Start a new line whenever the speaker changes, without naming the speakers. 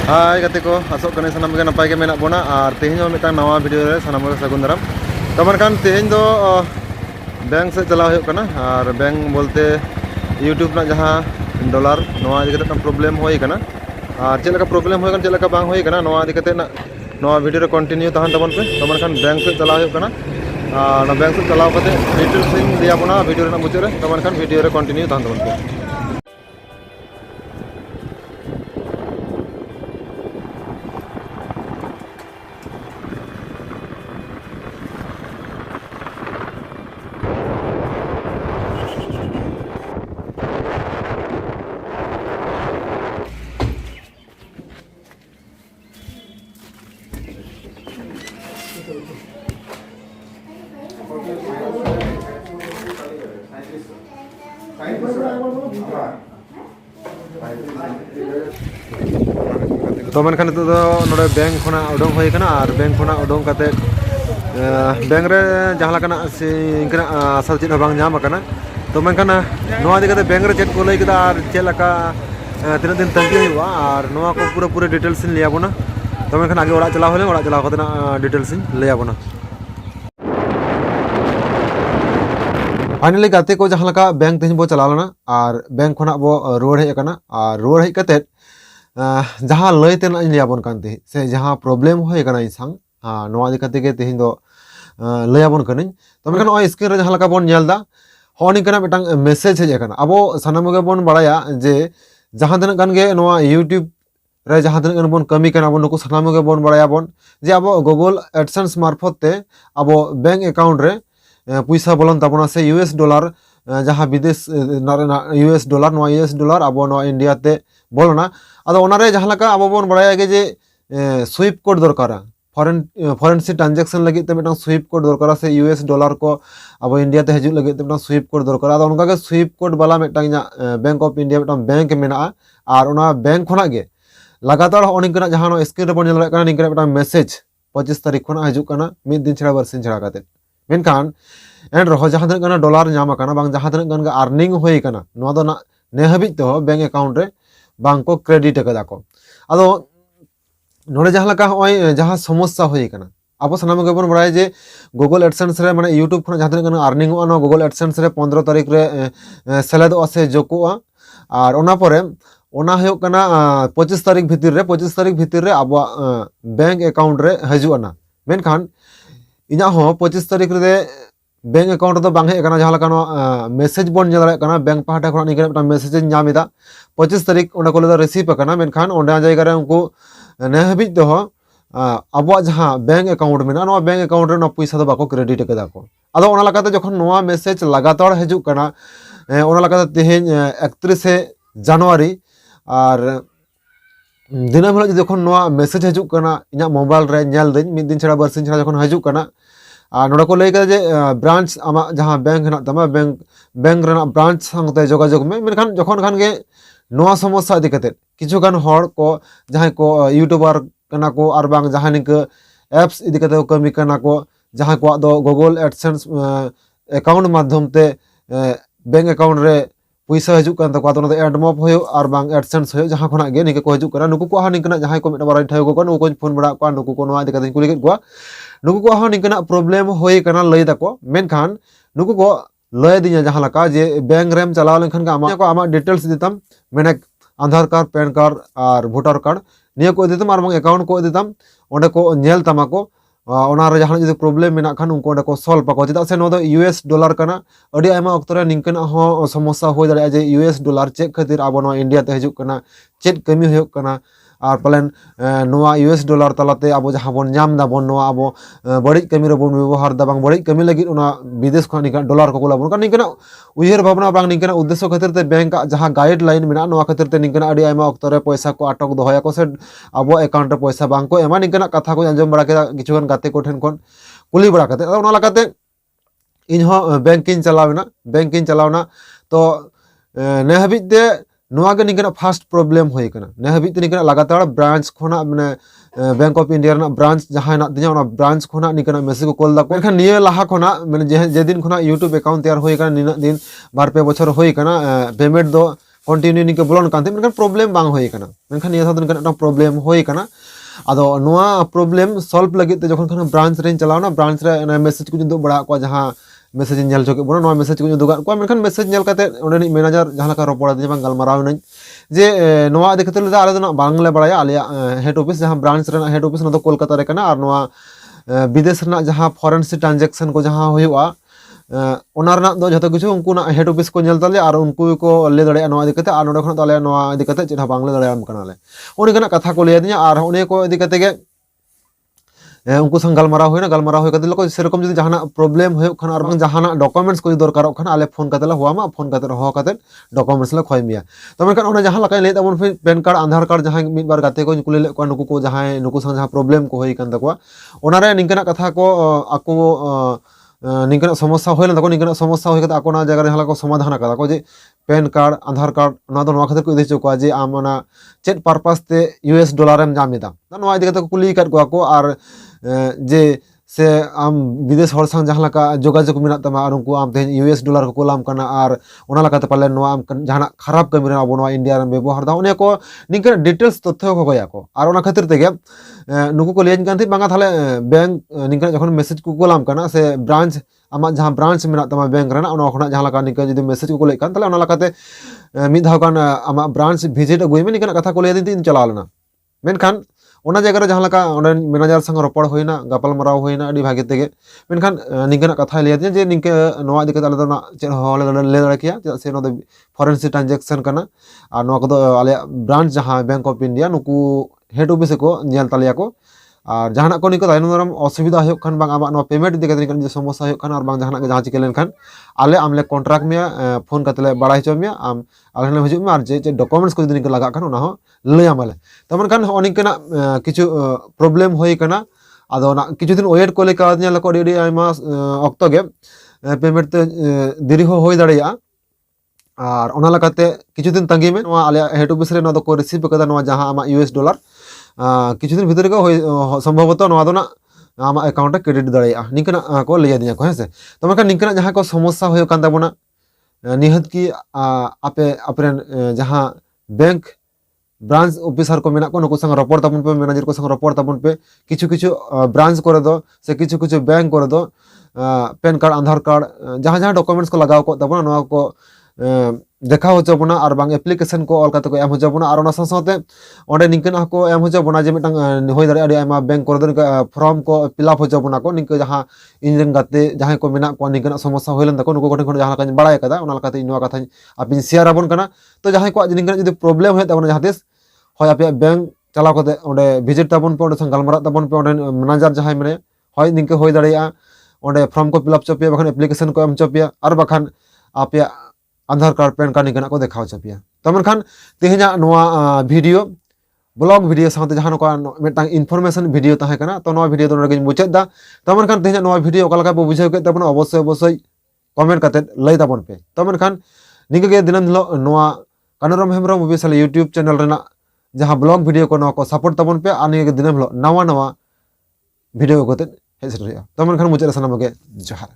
हाय गाते को आसोग कने सानाम के नपाय के मेना बोना और तेहें मिटन नवा वीडियो रे सानाम के सगुन दाराम तो मनखान तेहें दो बैंक से चला हुयो कना और बैंक बोलते यूट्यूब ना जहां डॉलर नवा इदी कते प्रॉब्लम होई कना और चेलका प्रॉब्लम होई कना चेलका बांग होई कना नवा इदी कते ना नवा वीडियो रे कंटिन्यू तहन तबन पे तो मनखान बैंक से चला हुयो कना और बैंक से चलाव कते डिटेल्स इन लिया बोना वीडियो रे ना मुचे रे तो मनखान वीडियो रे कंटिन्यू तहन तबन पे तो मनखान नोडे बैंक खोना उडोंग होई कना और बैंक खोना उडोंग कते बैंक रे जहां लकना इनकना आसार चेत बांग नाम कना तो मनखान नोआ दि कते बैंक रे चेत को लई कदा और चेत लका तीन दिन तंगी हुआ और नोआ को पूरा पूरा डिटेल्स इन लिया बोना तो मनखान आगे ओड़ा चलाव होले ओड़ा चलाव कते ना डिटेल्स इन लिया बोना फाइनली गाते को जहां लका बैंक तेज बो चलावना और बैंक खोना बो रोड हेज कना और रोड हेज कते जहां लय तेना लियाबन कानते से जहां प्रॉब्लम होय कना संग नोआ दि कते के तेहिं दो लयाबन कनिन तो मेखान ओय स्क्रीन रे जहां लका बोन नेलदा होनी कना मिटांग मेसेज हेज कना अबो सानाम गे बोन बाड़ाया जे जहां तनक गान गे नोआ यूट्यूब रे जहां तनक बोन कमी कना बोन नुकु सानाम गे बोन बाड़ाया बोन जे अबो गूगल एडसेंस मार्फत ते अबो बैंक अकाउंट रे पैसा बोलन ताबोना से यूएस डॉलर जहां विदेश यूएस डॉलर नोआ यूएस डॉलर अबो नोआ इंडिया ते बोलना आदो ओनारे जहां लका अबो बोन बाड़ाया गे जे स्विफ्ट कोड दरकारा फॉरेंसिक ट्रांजैक्शन लगी ते मिटांग स्विफ्ट कोड दरकारा से यूएस डॉलर को अब इंडिया ते हजू लगी ते मिटांग स्विफ्ट कोड दरकारा आदो उनका के स्विफ्ट कोड वाला मिटांग बैंक ऑफ इंडिया मिटांग बैंक मेना और उना बैंक खोना गे लगातार ओनिकना जहां स्क्रीन रे बोन नेल कना निकरा मिटांग मैसेज 25 तारीख खोना हजू कना मिद दिन छड़ा बरसिन छड़ा काते मेनखान एन रहो जहां तनक कना डॉलर नाम कना बांग जहां तनक कना अर्निंग होई कना नोआ दो ना ने हबित तो बैंक अकाउंट रे बांग को क्रेडिट कदा को आदो नोडे जहां लका होय जहां समस्या होई कना अब सानाम के बोन बड़ाय जे गूगल एडसेंस रे माने यूट्यूब खना जहां तनक कना अर्निंग ओ गूगल एडसेंस रे 15 तारीख रे सेलेदो से जोकोआ और ओना परे ओना होय कना 25 तारीख भीतर रे अब बैंक अकाउंट रे हजुआना मेनखान इना हो 25 तारीख रे बैंक अकाउंट तो बांग हे कना जहां लका मेसेज बोन नेल दाड़े कना बैंक पाहटा खना निकरे मिटा मेसेज नामिदा 25 तारीख ओंडे को रिसीव कना मेनखान ओंडे जायगा रे उनको ने हबि दो अब जहां बैंक अकाउंट में ना बैंक अकाउंट रे पैसा दो बाको क्रेडिट कदा को आदो ओना लकाते जखन नोआ मेसेज लगातार हजू कना ओना लकाते तेहें 31 जनवरी और दिनम हिलो जखन नोआ मेसेज हजू कना इना मोबाइल रे नेल दिन मिद दिन छड़ा बरसिन छड़ा जखन हजू कना नोडा को लई जे ब्रांच आमा जहां बैंक हेना तमा बैंक रेना ब्रांच संगते जोगाजोग में मेनखान जखन खान गे नोआ समस्या इदी कते किछु गान हर को जहां को यूट्यूबर कना को और बांग जहां निक एप्स इदी कते कमी कना को जहां को दो गूगल एडसेंस अकाउंट माध्यम ते बैंक अकाउंट रे पैसा हजू कन तको आदो एडमॉप होयो और बांग एडसेंस होयो जहां खना गे निके को हजू कना नुकु को हा निकना जहां को मिटा बाराय ठायो को नुकु फोन बड़ा को नुकु को नोआ इदी कते कुली को नुकु को हा निकना प्रॉब्लम होय कना लई दको मेनखान नुकु को लय दिया जहां लका जे बैंक रेम चलाव लेखन का आमा डिटेल्स दितम मेने आधार कार्ड पैन कार्ड और वोटर कार्ड निया को दितम और अकाउंट को दितम ओंडे को नेल तमा को ओनारे जहां जदि प्रॉब्लम मेना खान उनको ओंडे को सॉल्व पाको चेदा से नो दो यूएस डॉलर कना अडी आयमा अक्तरे निंकना हो समस्या हो दाड़े जे यूएस डॉलर चेक खातिर आबो नो इंडिया ते हजू कना चेक कमी होयो कना और पलेन नोआ यूएस डॉलर तलाते अब जहां बोन नाम दा बोन नोआ अब बड़ी कमी रे बोन व्यवहार दा बांग बड़ी कमी लगी ओना विदेश खन निका डॉलर को कोला बोन का निकना उयहर भावना बांग निकना उद्देश्य खातिर ते बैंक जहां गाइडलाइन मेना नोआ खातिर ते निकना अडी आयमा अक्तरे पैसा को अटक दोहया को से अब अकाउंट रे पैसा बांग को एमा निकना कथा को अंजम बड़ा केदा किछुगन गाते को ठेन कोन कुली बड़ा कते ओना लगाते इन हो बैंकिंग चलावना तो ने हबित दे नोआ गे निकना फर्स्ट प्रॉब्लम होय कना ने हबित निकना लगातार ब्रांच खोना माने बैंक ऑफ इंडिया ना ब्रांच जहां ना दिया ओना ब्रांच खोना निकना मेसेज को कॉल दा को एखन निये लाहा खोना माने जे दिन खोना यूट्यूब अकाउंट तैयार होय कना निना दिन बार पे बछर होय कना पेमेंट दो कंटिन्यू निके बोलन कांते मेनखान प्रॉब्लम बांग होय काना मेनखान निया साथ निका प्रॉब्लम होय काना आदो नोआ प्रॉब्लम सॉल्व लगे ते जखन खान ब्रांच रे चलावना ब्रांच रे मेसेज को उदुग बड़ा को जहां मेसेज नेल चोके बोना नोआ मेसेज को उदुग को मेनखान मेसेज नेल काते ओंडे मैनेजर जहां लका रोपड़ा दे बांग गलमाराव नई जे नोआ इदि खातिर आले दो बांगले बड़ाया आले हेड ऑफिस जहां ब्रांच रे हेड ऑफिस न दो कोलकाता रे काना और नोआ विदेश रे जहां फॉरेन से ट्रांजैक्शन को जहां होयुआ ओना रना दो जतो किछु उनको ना हेड ऑफिस को नेल ताले और उनको को ले दड़े नोआ इदि काते और नोडे खन ताले नोआ इदि काते चेटा बांगले दड़े आम कानाले उनी कना कथा को ले दिया और उनी को इदि काते के उनको संग गलमाराव होय कते लको सेरकम जदि जहाना प्रॉब्लम होय खान और जहाना डॉक्यूमेंट्स को दरकार खान आले फोन कते ला हुआमा फोन कते हो कते डॉक्यूमेंट्स ला खोय मिया तो मेनखान ओना जहां लका ले तबन पैन कार्ड आधार कार्ड जहां मिद बार गाते को कुले ले को नुकु को जहां नुकु संग जहां प्रॉब्लम को होय कान तकवा ओना रे निंकना कथा को आको निंकना समस्या होय तको निंकना समस्या होय कते आको ना जगह जहां को समाधान कदा को जे पैन कार्ड आधार कार्ड ना दो नवा खातिर को इदि चोका जे आम ओना चेट पर्पस ते यूएस डॉलर एम जामिदा नवा इदि कते कुली काट को और जे से आम विदेश हर संग जहां लका जोगाजोग मिना तमा और उनको आम ते यूएस डॉलर को कोलाम कना और ओना लकाते पाले नवा आम जहां खराब कमी रे अब नवा इंडिया रे व्यवहार दा ओने को निके डिटेल्स तथ्य को गया को और ओना खातिर तेगे नुकु को लेन कांती बांगा थाले बैंक निके जखन मेसेज को कोलाम कना से ब्रांच आमा जहां ब्रांच मिना तमा बैंक रेना ओना खना जहां लका निके जदि मेसेज को ले कान ताले ओना लकाते मिद धाव कान आमा ब्रांच विजिट अगुई में निके कथा को ले दिन चला लेना मेनखान ओना जगह जहां लका ओने मैनेजर संग रोपड़ होइना गपाल मराव होइना अडी भागे तेगे मेनखान निंगना कथा ले दिया जे निंके नोआ दिके ताले दोना चे होले ले दड़े किया चे से नो फॉरेंसिक ट्रांजैक्शन कना और नोआ को आले ब्रांच जहां बैंक ऑफ इंडिया नुकु हेड ऑफिस को नेल तालिया को और जहां को निको तायन दरम असुविधा हो खान बांग आमा नो पेमेंट दिके निकन समस्या हो खान और बांग जहां जहां चिके लेन खान आले आमले कॉन्ट्रैक्ट में फोन कतले बड़ा हिचो में आम आले हजु में और जे डॉक्यूमेंट्स को निके लगा खान ओना हो लय आमाले तमन खान ओनिकना किछु प्रॉब्लम होय कना आदो ना किछु दिन वेट को लेका दिया लको डी आइमा ऑक्टो गे पेमेंट ते देरी हो होय दाड़िया और ओना लकाते किछु दिन तंगी में नोआ आले हेड ऑफिस रे नो को रिसीव कदा नोआ जहां आमा यूएस डॉलर किछु दिन भीतर को संभवतः नोआ दो ना आमा अकाउंट क्रेडिट दाड़िया निकना को ले दिया को हेसे तो मेनखान निकना जहां को समस्या होय कान ताबोना निहत की आपे अपरेन जहां बैंक ब्रांच ऑफिसर को मेना को नुकु संग रोपड़ ताबन पे मैनेजर को संग रोपड़ ताबन पे किछु किछु ब्रांच करे दो से किछु किछु बैंक करे दो पैन कार्ड आधार कार्ड जहां जहां डॉक्यूमेंट्स को लगाव को ताबना नोआ को देखा हो चबना और बांग एप्लीकेशन को ऑल काते को एम हो चबना और ओना साथे ओंडे निंकना को एम हो चबना जे मिटंग होय दारे अडी आमा बैंक करे दो फॉर्म को फिलअप हो चबना को निंक जहां इंजन गाते जहां को मेना को निंकना समस्या होइलन तको नुको गोठन जहां का बड़ाय कदा ओना लकाते नोआ कथा आपिन शेयर आबन कना तो जहां को निंकना जदि प्रॉब्लम होय ताबना जहां देश होय आपे बैंक चलाव कते ओंडे विजिट ताबन पे ओंडे संग गलमारा ताबन पे ओंडे मैनेजर जहां मने होय निंके होय दाड़िया ओंडे फॉर्म को फिलअप चपिया बखन एप्लीकेशन को एम चपिया और बखन आपे आधार कार्ड पैन कार्ड निकना को देखाव चपिया तो मेनखान तेहना नोआ वीडियो ब्लॉग वीडियो साथे जहां को मेटांग इनफॉरमेशन वीडियो ताहे कना तो नोआ वीडियो दोन रगिन मुचाद दा तो मेनखान तेहना नोआ वीडियो ओकालका बो बुझाव के तबन अवश्य कमेंट काते लय ताबन पे तो मेनखान निंगे गे दिनम हिलो नोआ कानरम हेमरम मूवी साले यूट्यूब चैनल रेना जहां ब्लॉग वीडियो को नोआ को सपोर्ट ताबन पे आ निंगे दिनम हिलो नवा वीडियो को ते हेज तो मेनखान मुचाद सनाम के जोहार।